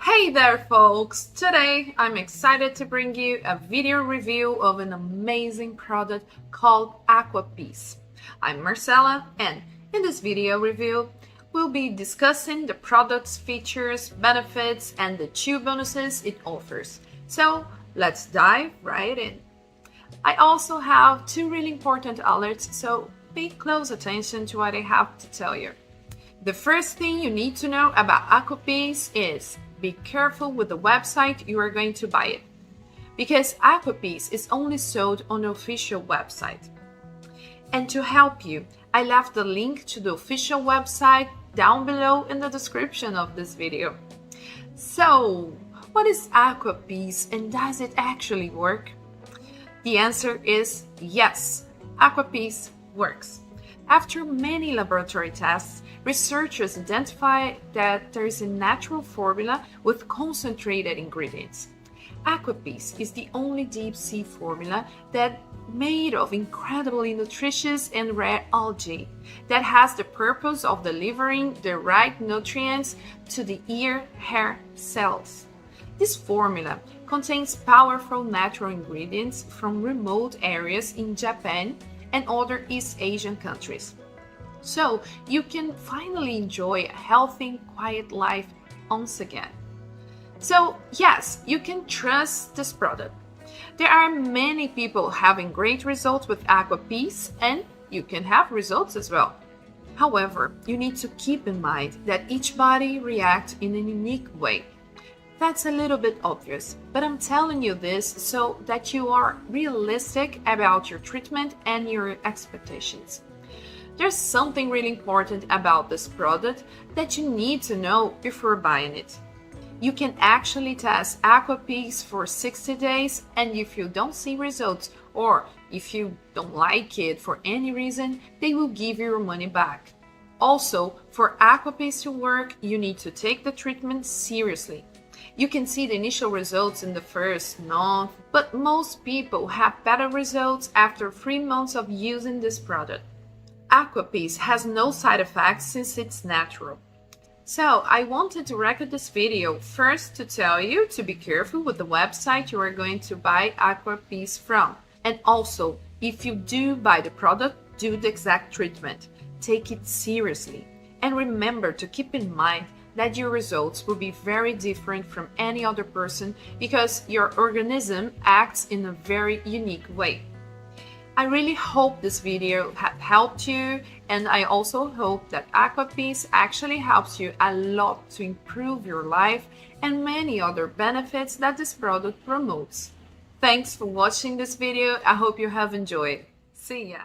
Hey there folks! Today I'm excited to bring you a video review of an amazing product called Aquapeace. I'm Marcella, and in this video review we'll be discussing the product's features, benefits and the 2 bonuses it offers. So let's dive right in. I also have 2 really important alerts, so pay close attention to what I have to tell you. The first thing you need to know about Aquapeace is be careful with the website you are going to buy it, because Aquapeace is only sold on the official website. And to help you, I left the link to the official website down below in the description of this video. So, what is Aquapeace and does it actually work? The answer is yes, Aquapeace works. After many laboratory tests, researchers identified that there is a natural formula with concentrated ingredients. Aquapeace is the only deep sea formula that made of incredibly nutritious and rare algae that has the purpose of delivering the right nutrients to the ear hair cells. This formula contains powerful natural ingredients from remote areas in Japan and other East Asian countries. So you can finally enjoy a healthy, quiet life once again. So yes, you can trust this product. There are many people having great results with Aquapeace, and you can have results as well. However, you need to keep in mind that each body reacts in a unique way. That's a little bit obvious, but I'm telling you this so that you are realistic about your treatment and your expectations. There's something really important about this product that you need to know before buying it. You can actually test Aquapeace for 60 days, and if you don't see results or if you don't like it for any reason, they will give you your money back. Also, for Aquapeace to work, you need to take the treatment seriously. You can see the initial results in the first month, but most people have better results after 3 months of using this product. Aquapeace has no side effects since it's natural. So I wanted to record this video first to tell you to be careful with the website you are going to buy Aquapeace from. And also, if you do buy the product, do the exact treatment. Take it seriously. And remember to keep in mind that your results will be very different from any other person because your organism acts in a very unique way. I really hope this video had helped you, and I also hope that Aquapeace actually helps you a lot to improve your life and many other benefits that this product promotes. Thanks for watching this video. I hope you have enjoyed. See ya!